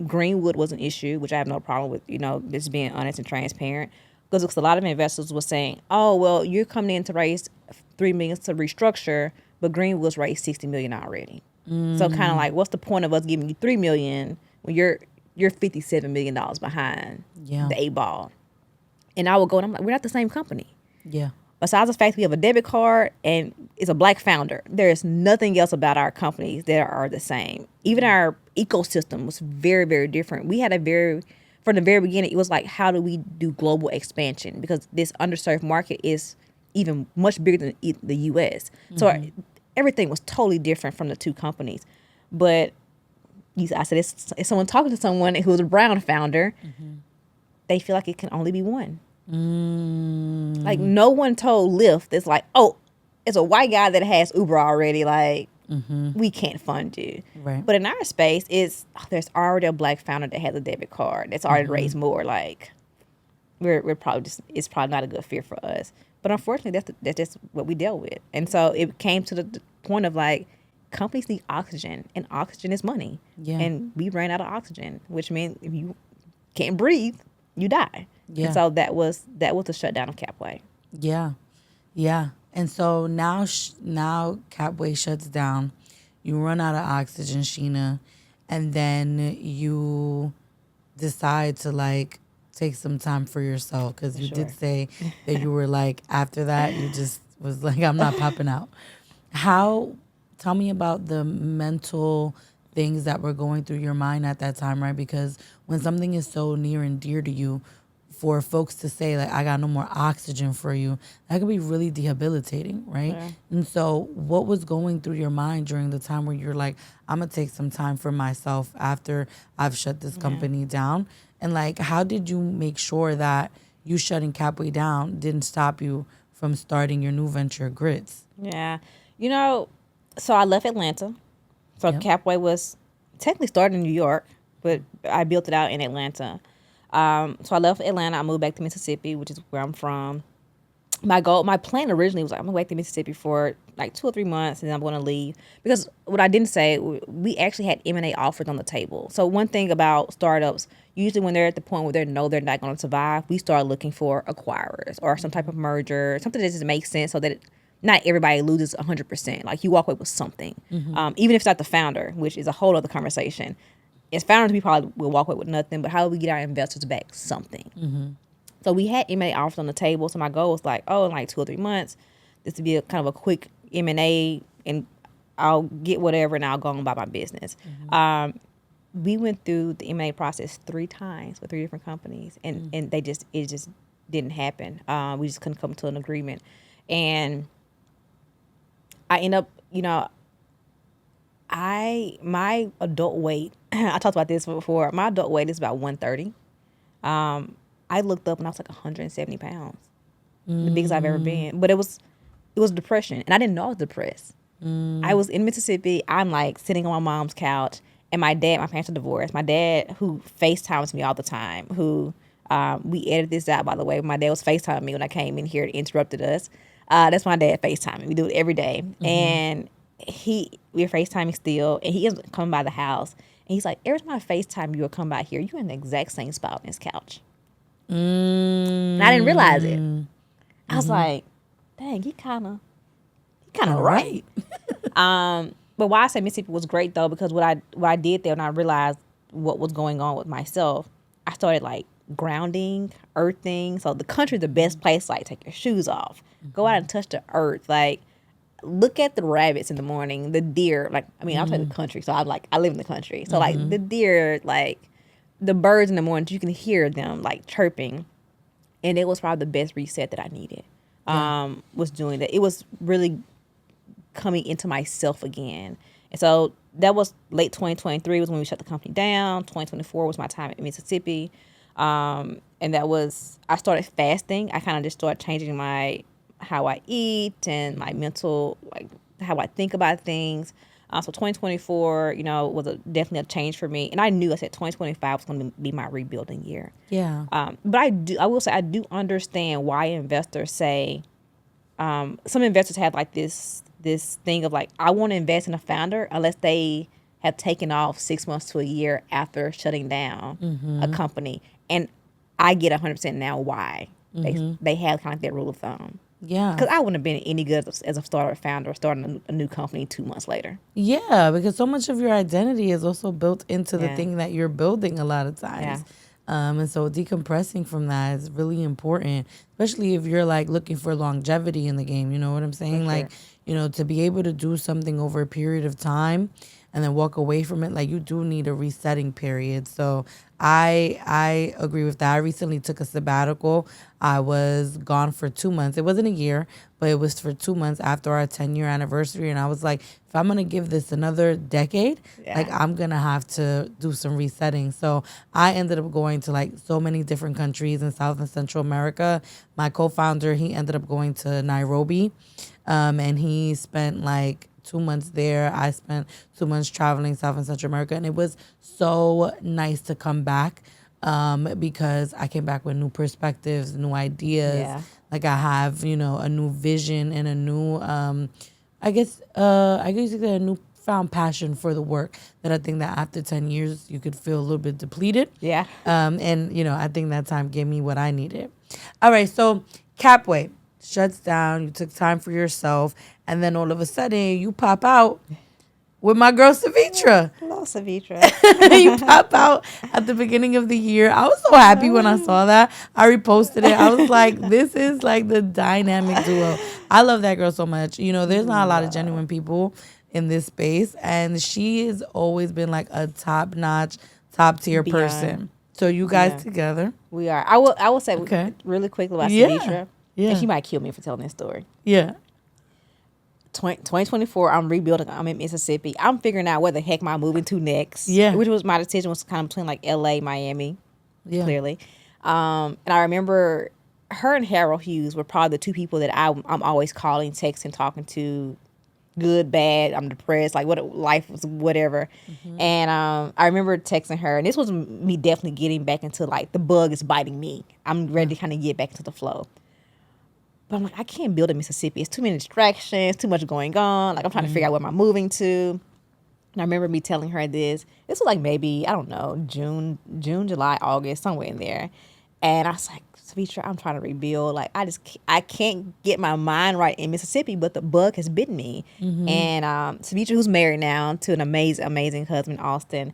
Greenwood was an issue, which I have no problem with, just being honest and transparent. Because a lot of investors were saying, oh, well, you're coming in to raise $3 million to restructure, but Greenwood's raised $60 million already. So kind of like, what's the point of us giving you $3 million when you're $57 million behind the eight ball? And I would go and I'm like, we're not the same company.
Yeah.
Besides the fact we have a debit card and it's a black founder, there is nothing else about our companies that are the same. Even our ecosystem was very, very different. We had from the very beginning, it was like, how do we do global expansion? Because this underserved market is even much bigger than the U.S. So everything was totally different from the two companies. But I said, if someone talking to someone who was a brown founder, they feel like it can only be one. Like no one told Lyft, it's like, oh, it's a white guy that has Uber already, like we can't fund you.
Right.
But in our space, there's already a black founder that has a debit card that's already raised more. Like we're probably it's probably not a good fit for us. But unfortunately, that's just what we dealt with. And so it came to the point of like, companies need oxygen, and oxygen is money. Yeah. And we ran out of oxygen, which means if you can't breathe, you die. Yeah. And so that was the shutdown of Capway.
Yeah. Yeah. And so now Capway shuts down. You run out of oxygen, Sheena. and then you decide to like take some time for yourself? Because you did
Sure.
say that you were like, after that, you just was like, I'm not popping out. How, tell me about the mental things that were going through your mind at that time, right? Because when something is so near and dear to you, for folks to say like, I got no more oxygen for you, that can be really debilitating, right?
Yeah.
And so what was going through your mind during the time where you're like, I'm gonna take some time for myself after I've shut this company down? And like, how did you make sure that you shutting Capway down didn't stop you from starting your new venture, Grits?
Yeah. You know, so I left Atlanta. So
Yep.
Capway was technically started in New York, but I built it out in Atlanta. So I left Atlanta. I moved back to Mississippi, which is where I'm from. My plan originally was like, I'm going to go back to Mississippi for like 2 or 3 months, and then I'm going to leave. Because what I didn't say, we actually had M&A offers on the table. So one thing about startups, usually when they're at the point where they know they're not going to survive, we start looking for acquirers or some type of merger, something that just makes sense so that not everybody loses 100%. Like you walk away with something, even if it's not the founder, which is a whole other conversation. As founders, we probably will walk away with nothing, but how do we get our investors back something? So we had M&A offers on the table. So my goal was like, in like 2 or 3 months, this would be a kind of a quick M&A, and I'll get whatever and I'll go on about my business. We went through the M&A process 3 times with 3 different companies, and it just didn't happen. We just couldn't come to an agreement, and I end up, my adult weight. I talked about this before. My adult weight is about 130. I looked up and I was like 170 pounds, the biggest I've ever been. But it was depression, and I didn't know I was depressed. I was in Mississippi. I'm like sitting on my mom's couch, and my parents are divorced. My dad, who FaceTimes me all the time, who we edited this out, by the way. My dad was FaceTiming me when I came in here and interrupted us. That's my dad FaceTiming. We do it every day. And we're FaceTiming still, and he is coming by the house, and he's like, every time I FaceTime you or come by here, you're in the exact same spot on this couch. And I didn't realize it. I was like, dang, he kind of right. But why I say Mississippi was great though, because what I did there, and I realized what was going on with myself, I started like grounding, earthing. So the country's the best place. Like take your shoes off, go out and touch the earth. Like look at the rabbits in the morning, the deer. Like I mean, I'm in the country, so I live in the country. So like the deer, like the birds in the morning, you can hear them like chirping, and it was probably the best reset that I needed. Was doing that. It was really coming into myself again. And so that was late 2023 was when we shut the company down. 2024 was my time in Mississippi. And that was, I started fasting. I kind of just started changing how I eat and my mental, like how I think about things. So 2024, was definitely a change for me. And I knew, I said 2025 was going to be my rebuilding year.
Yeah.
But I will say, I do understand why investors say, some investors have like this thing of like, I want to invest in a founder unless they have taken off 6 months to a year after shutting down a company. And I get 100% now why. They have kind of that rule of thumb.
Yeah.
Because I wouldn't have been any good as a starter founder starting a new company 2 months later.
Yeah, because so much of your identity is also built into the
Yeah.
thing that you're building a lot of times. And so decompressing from that is really important, especially if you're like looking for longevity in the game. You know what I'm saying?
For
Like, to be able to do something over a period of time and then walk away from it, like you do need a resetting period. So I agree with that. I recently took a sabbatical. I was gone for 2 months. It wasn't a year, but it was for 2 months after our 10-year anniversary. And I was like, if I'm going to give this another decade, like I'm going to have to do some resetting. So I ended up going to like so many different countries in South and Central America. My co-founder, he ended up going to Nairobi, and he spent like 2 months there. I spent 2 months traveling South and Central America, and it was so nice to come back because I came back with new perspectives, new ideas.
Yeah.
Like I have, a new vision and a new, I guess you could say a newfound passion for the work that I think that after 10 years you could feel a little bit depleted.
Yeah.
And I think that time gave me what I needed. All right, so Capway shuts down. You took time for yourself, and then all of a sudden you pop out with my girl Savitra.
Hello, Savitra.
You pop out at the beginning of the year. I was so happy when I saw that. I reposted it. I was like, this is like the dynamic duo. I love that girl so much. You know, there's not a lot of genuine people in this space, and she has always been like a top-notch, top-tier
Beyond.
person. So you guys
Yeah.
together.
We are. I will say
Okay.
really quickly about
Yeah.
Savitra.
Yeah.
And she might kill me for telling this story.
Yeah.
2024, I'm rebuilding. I'm in Mississippi. I'm figuring out where the heck am I moving to next.
Yeah.
Which was my decision was kind of between like LA, Miami,
Yeah.
clearly. And I remember her and Harold Hughes were probably the two people that I'm always calling, texting, talking to. Good, bad, I'm depressed, like what life was, whatever. And I remember texting her, and this was me definitely getting back into like the bug is biting me. I'm ready to kind of get back into the flow. But I'm like, I can't build in Mississippi. It's too many distractions, too much going on. Like I'm trying to figure out where am I moving to. And I remember me telling her this. This was like maybe, I don't know, June, July, August, somewhere in there. And I was like, Savitra, I'm trying to rebuild. Like I can't get my mind right in Mississippi, but the bug has bitten me. And Savitra, who's married now to an amazing husband, Austin,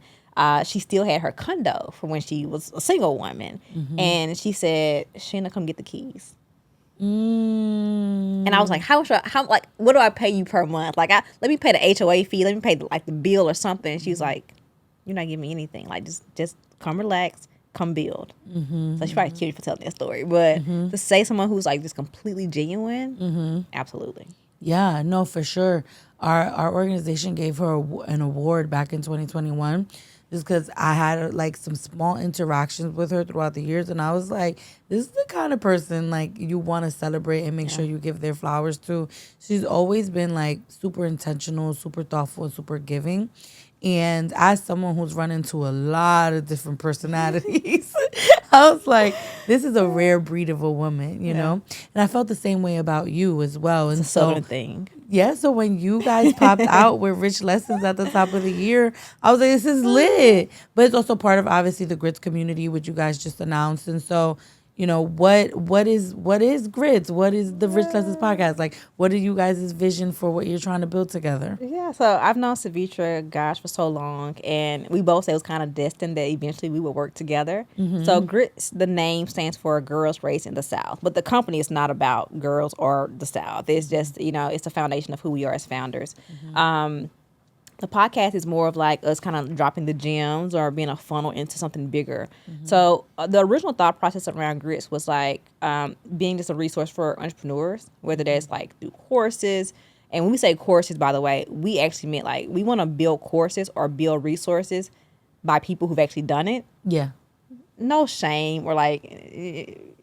she still had her condo from when she was a single woman. And she said, Sheena, come get the keys. And I was like, how what do I pay you per month? Like, let me pay the HOA fee. Let me pay the bill or something. And she was like, you're not giving me anything. Like, just come relax, come build. So she probably killed me for telling that story. But to say someone who's like just completely genuine, absolutely.
Yeah, no, for sure. Our organization gave her an award back in 2021 just because I had like some small interactions with her throughout the years. And I was like, this is the kind of person like you want to celebrate and make sure you give their flowers to. She's always been like super intentional, super thoughtful, and super giving. And as someone who's run into a lot of different personalities, I was like, this is a rare breed of a woman, you know? And I felt the same way about you as well. And
It's a southern thing.
yeah, so when you guys popped out with Rich Lessons at the top of the year, I was like, this is lit. But it's also part of, obviously, the Grits community, which you guys just announced. And so, you know, what is Grits? What is the Rich Lessons podcast? Like, what are you guys' vision for what you're trying to build together?
Yeah, so I've known Savitra, gosh, for so long, and we both say it was kind of destined that eventually we would work together. So GRITS, the name stands for Girls Raised in the South, but the company is not about girls or the South. It's just, it's the foundation of who we are as founders. The podcast is more of like us kind of dropping the gems or being a funnel into something bigger. So the original thought process around GRITS was like being just a resource for entrepreneurs, whether that's like through courses. And when we say courses, by the way, we actually meant like we want to build courses or build resources by people who've actually done it.
Yeah.
No shame or like,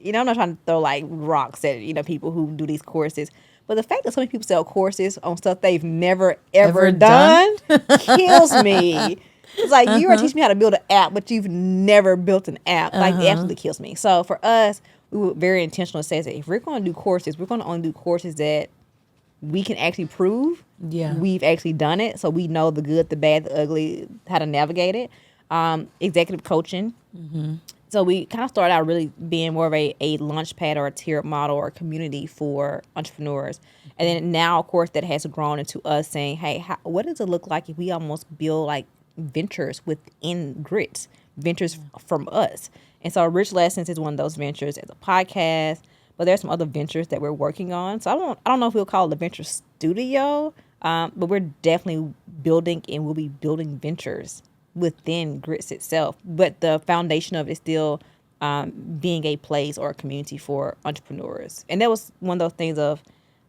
I'm not trying to throw like rocks at, people who do these courses. But the fact that so many people sell courses on stuff they've never, ever done kills me. It's like, you are teaching me how to build an app, but you've never built an app. Like, it absolutely kills me. So for us, we were very intentional to say that if we're going to do courses, we're going to only do courses that we can actually prove we've actually done it. So we know the good, the bad, the ugly, how to navigate it. Executive coaching. So we kind of started out really being more of a launchpad or a tiered model or a community for entrepreneurs. And then now, of course, that has grown into us saying, hey, what does it look like if we almost build like ventures within GRITS, ventures from us? And so Rich Lessons is one of those ventures as a podcast, but there's some other ventures that we're working on. So I don't know if we'll call it a venture studio, but we're definitely building and we'll be building ventures within GRITS itself, but the foundation of it is still being a place or a community for entrepreneurs. And that was one of those things of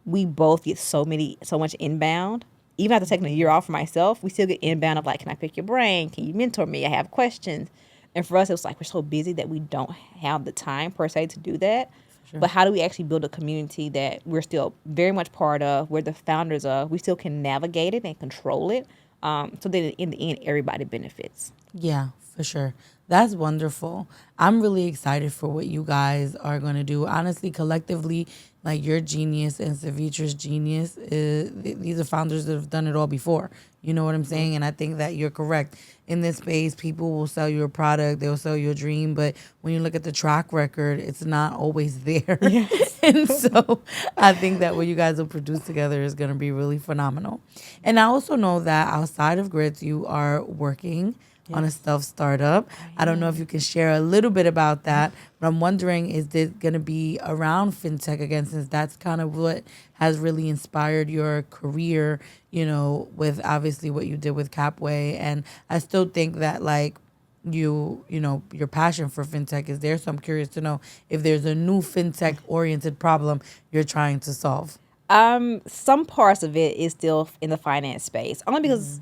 we both get so much inbound. Even after taking a year off for myself, we still get inbound of like, can I pick your brain? Can you mentor me? I have questions. And for us, it was like we're so busy that we don't have the time per se to do that. Sure. But how do we actually build a community that we're still very much part of, we're the founders of, we still can navigate it and control it? So that in the end, everybody benefits.
Yeah, for sure. That's wonderful. I'm really excited for what you guys are going to do. Honestly, collectively, like your genius and Savitra's genius, these are founders that have done it all before. You know what I'm saying? And I think that you're correct. In this space, people will sell you a product, they'll sell you a dream. But when you look at the track record, it's not always there.
Yes.
And so I think that what you guys will produce together is going to be really phenomenal. And I also know that outside of Grits, you are working on a stealth startup. I don't know if you can share a little bit about that, but I'm wondering, is it going to be around fintech again, since that's kind of what has really inspired your career, you know, with obviously what you did with Capway. And I still think that like you know, your passion for fintech is there. So I'm curious to know if there's a new fintech oriented problem you're trying to solve.
Some parts of it is still in the finance space, only because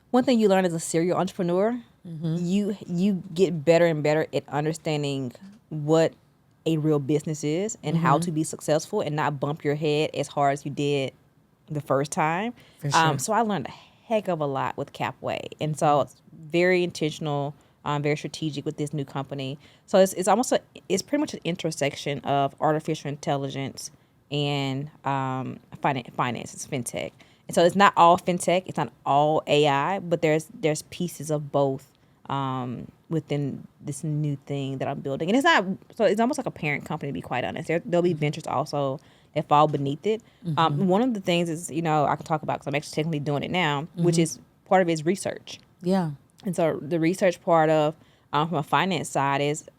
one thing you learn as a serial entrepreneur, you get better and better at understanding what a real business is and how to be successful and not bump your head as hard as you did the first time.
For sure.
So I learned a heck of a lot with Capway, and so it's very intentional, very strategic with this new company. So it's almost it's pretty much an intersection of artificial intelligence and finance. It's fintech. And so it's not all fintech, it's not all AI, but there's pieces of both within this new thing that I'm building. And it's almost like a parent company, to be quite honest. There'll be ventures also that fall beneath it. One of the things is, you know, I can talk about because I'm actually technically doing it now, which is part of it is research.
Yeah.
And so the research part of from a finance side is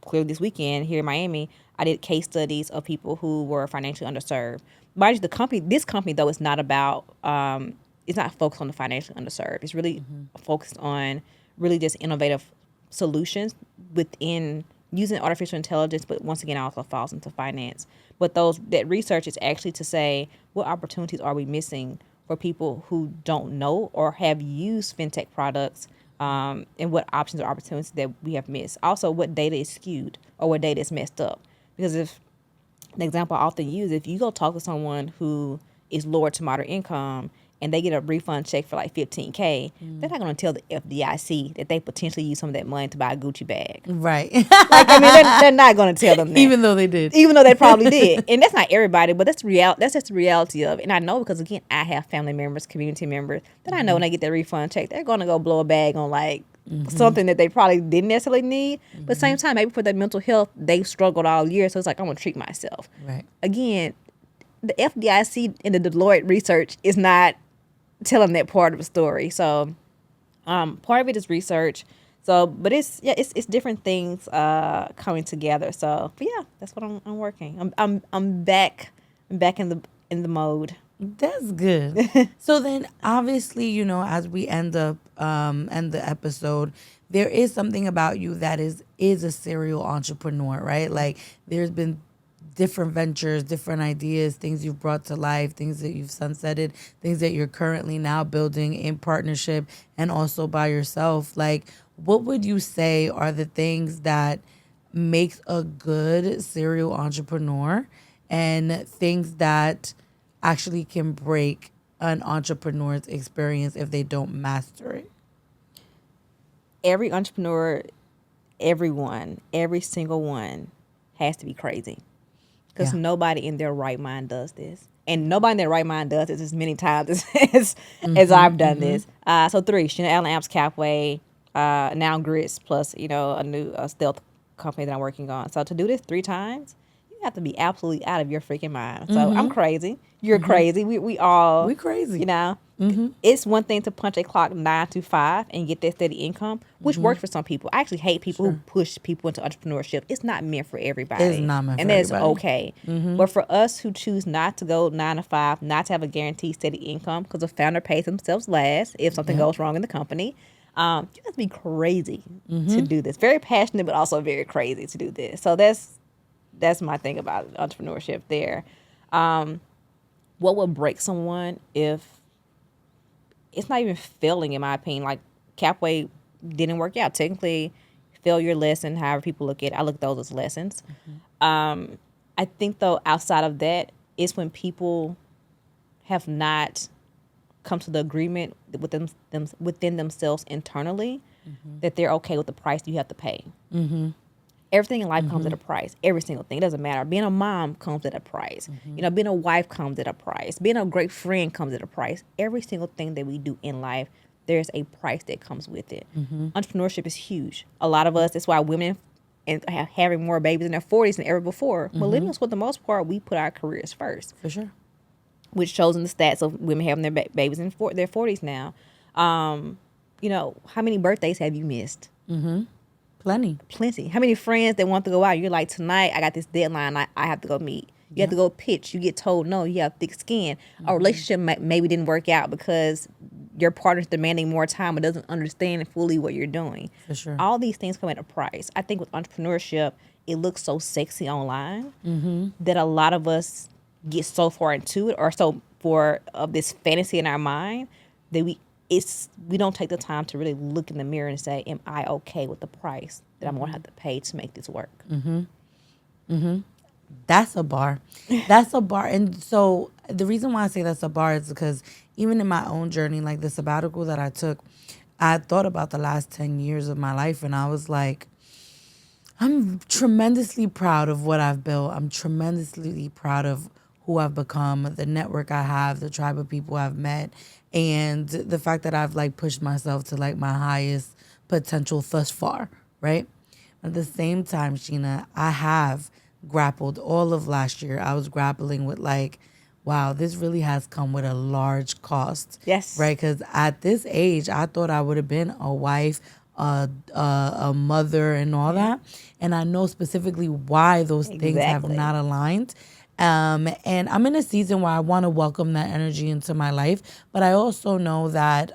clearly this weekend here in Miami, I did case studies of people who were financially underserved. Mind you, this company though is not about it's not focused on the financially underserved. It's really focused on really just innovative solutions within using artificial intelligence, but once again also falls into finance. But that research is actually to say what opportunities are we missing for people who don't know or have used fintech products, and what options or opportunities that we have missed. Also, what data is skewed or what data is messed up. Because if the example I often use, if you go talk to someone who is lower to moderate income and they get a refund check for like $15K, they're not going to tell the FDIC that they potentially use some of that money to buy a Gucci bag.
Right.
Like, I mean, they're not going to tell them that.
Even though they did.
Even though they probably did. And that's not everybody, but that's just the reality of it. And I know because, again, I have family members, community members, that I know when they get their refund check, they're going to go blow a bag on like something that they probably didn't necessarily need. But at the same time, maybe for their mental health, they struggled all year. So it's like, I'm going to treat myself.
Right.
Again, the FDIC and the Deloitte research is not telling that part of the story. So part of it is research. So, but it's different things coming together. So, but yeah, that's what I'm working. I'm back in the mode.
That's good. So then obviously, you know, as we end the episode, there is something about you that is a serial entrepreneur, right? Like there's been different ventures, different ideas, things you've brought to life, things that you've sunsetted, things that you're currently now building in partnership and also by yourself. Like, what would you say are the things that makes a good serial entrepreneur and things that actually can break an entrepreneur's experience if they don't master it?
Every entrepreneur, every single one has to be crazy. Because nobody in their right mind does this. And nobody in their right mind does this as many times as I've done this. So 3, Sheena Allen Apps, Capway, now Grits, plus, you know, a new stealth company that I'm working on. So to do this 3 times, you have to be absolutely out of your freaking mind. So I'm crazy. You're crazy. We
crazy.
You know, it's one thing to punch a clock 9 to 5 and get that steady income, which works for some people. I actually hate people who push people into entrepreneurship. It's not meant for everybody.
It's not meant for
and that's
everybody.
okay. But for us who choose not to go 9 to 5, not to have a guaranteed steady income, because the founder pays themselves last if something goes wrong in the company. You have to be crazy to do this. Very passionate, but also very crazy to do this. So that's my thing about entrepreneurship there. What would break someone if it's not even failing, in my opinion? Like Capway didn't work out. Technically, failure lesson, however people look at it, I look at those as lessons. I think though, outside of that, it's when people have not come to the agreement within themselves internally that they're okay with the price you have to pay. Everything in life comes at a price. Every single thing. It doesn't matter. Being a mom comes at a price. Being a wife comes at a price. Being a great friend comes at a price. Every single thing that we do in life, there's a price that comes with it. Entrepreneurship is huge. A lot of us, that's why women and having more babies in their 40s than ever before. Millennials, for the most part, we put our careers first.
For sure.
Which shows in the stats of women having their babies in their 40s now. How many birthdays have you missed? Plenty. How many friends that want to go out? You're like, tonight I got this deadline I have to go meet. You have to go pitch. You get told no. You have thick skin. A relationship maybe didn't work out because your partner's demanding more time but doesn't understand fully what you're doing.
For sure.
All these things come at a price. I think with entrepreneurship, it looks so sexy online that a lot of us get so far into it or so for of this fantasy in our mind that we don't take the time to really look in the mirror and say, am I okay with the price that I'm going to have to pay to make this work?
That's a bar. That's a bar. And so the reason why I say that's a bar is because even in my own journey, like the sabbatical that I took, I thought about the last 10 years of my life and I was like, I'm tremendously proud of what I've built. I'm tremendously proud of who I've become, the network I have, the tribe of people I've met, and the fact that I've like pushed myself to like my highest potential thus far, right? At the same time, Sheena, I have grappled all of last year. I was grappling with like, wow, this really has come with a large cost.
Yes.
Right? Because at this age, I thought I would have been a wife, a mother and all that. And I know specifically why those things have not aligned. And I'm in a season where I want to welcome that energy into my life. But I also know that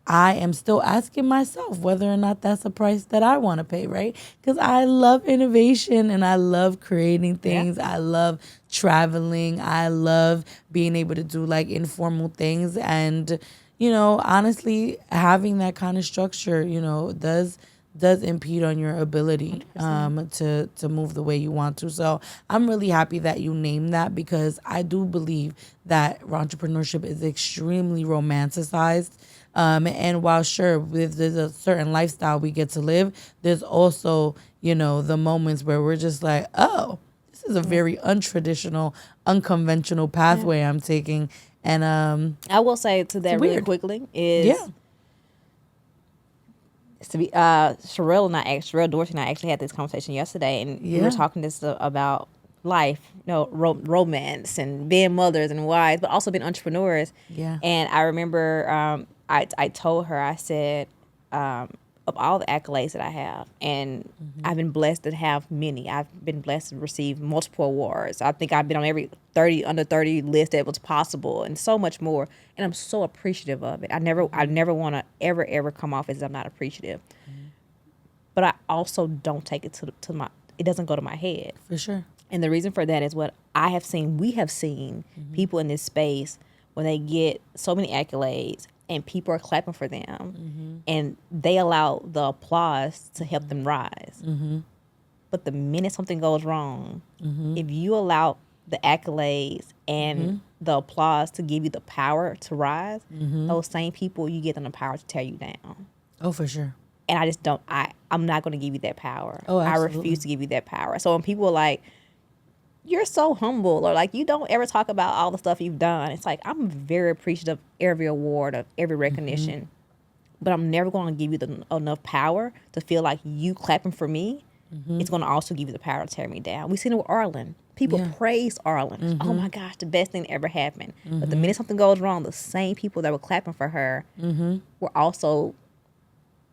I am still asking myself whether or not that's a price that I want to pay, right? Because I love innovation and I love creating things. I love traveling. I love being able to do like informal things. And, honestly, having that kind of structure, does impede on your ability to move the way you want to. So I'm really happy that you named that because I do believe that entrepreneurship is extremely romanticized. And while sure, there's a certain lifestyle we get to live, there's also, the moments where we're just like, oh, this is a very untraditional, unconventional pathway I'm taking. And
I will say to that really quickly is to be Sherelle Dorsey and I actually had this conversation yesterday, and we were talking about life, romance and being mothers and wives, but also being entrepreneurs.
Yeah.
And I remember I told her, I said, of all the accolades that I have, and I've been blessed to have many. I've been blessed to receive multiple awards. I think I've been on every under 30 list that was possible, and so much more. And I'm so appreciative of it. I never want to ever come off as I'm not appreciative. But I also don't take it to my. It doesn't go to my head.
For sure.
And the reason for that is what I have seen. We have seen people in this space when they get so many accolades and people are clapping for them and they allow the applause to help them rise. But the minute something goes wrong, if you allow the accolades and the applause to give you the power to rise, those same people, you give them the power to tear you down.
Oh, for sure.
And I just don't, I'm not going to give you that power.
Oh,
I
absolutely.
refuse to give you that power. So when people are like, you're so humble, or like, you don't ever talk about all the stuff you've done, it's like, I'm very appreciative of every award, of every recognition, but I'm never going to give you enough power to feel like you clapping for me. It's going to also give you the power to tear me down. We've seen it with Arlen. People praise Arlen. Oh my gosh, the best thing that ever happened. But the minute something goes wrong, the same people that were clapping for her were also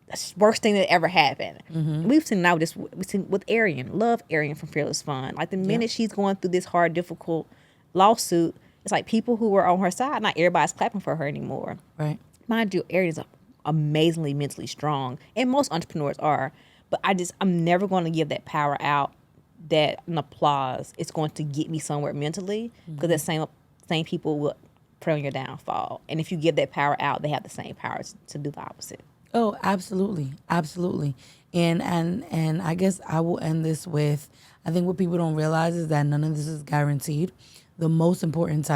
the worst thing that ever happened. We've seen now with Arian. Love Arian from Fearless Fun. Like the minute she's going through this hard, difficult lawsuit, it's like people who were on her side, not everybody's clapping for her anymore.
Right.
Mind you, Arian's amazingly mentally strong, and most entrepreneurs are. But I'm never going to give that power out, that an applause is going to get me somewhere mentally, because that same people will prey on your downfall. And if you give that power out, they have the same power to do the opposite.
Oh, absolutely. Absolutely. And I guess I will end this with, I think what people don't realize is that none of this is guaranteed. The most important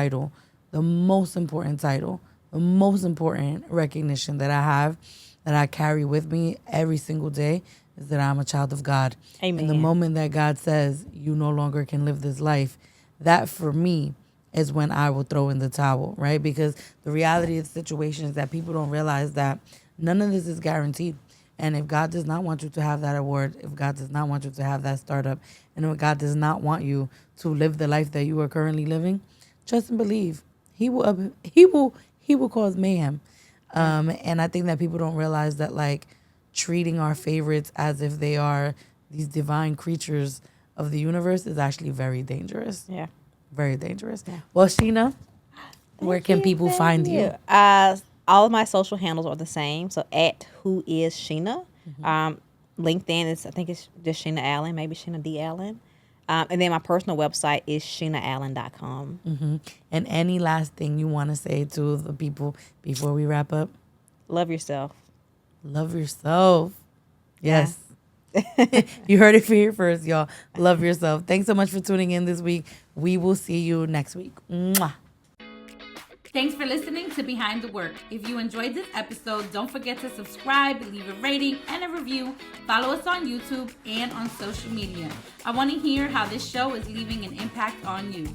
recognition that I have that I carry with me every single day is that I'm a child of God.
Amen.
And the moment that God says you no longer can live this life, that for me is when I will throw in the towel, right? Because the reality of the situation is that people don't realize that none of this is guaranteed. And if God does not want you to have that award, if God does not want you to have that startup, and if God does not want you to live the life that you are currently living, trust and believe he will cause mayhem. And I think that people don't realize that, like, treating our favorites as if they are these divine creatures of the universe is actually very dangerous.
Yeah.
Very dangerous.
Yeah.
Well, Sheena, where can people find you?
All of my social handles are the same. So at who is Sheena. LinkedIn is, I think it's just Sheena Allen, maybe Sheena D. Allen. And then my personal website is SheenaAllen.com.
And any last thing you want to say to the people before we wrap up?
Love yourself.
Love yourself. Yes. You heard it here first, y'all. Love yourself. Thanks so much for tuning in this week. We will see you next week. Mwah.
Thanks for listening to Behind the Work. If you enjoyed this episode, don't forget to subscribe, leave a rating and a review. Follow us on YouTube and on social media. I want to hear how this show is leaving an impact on you.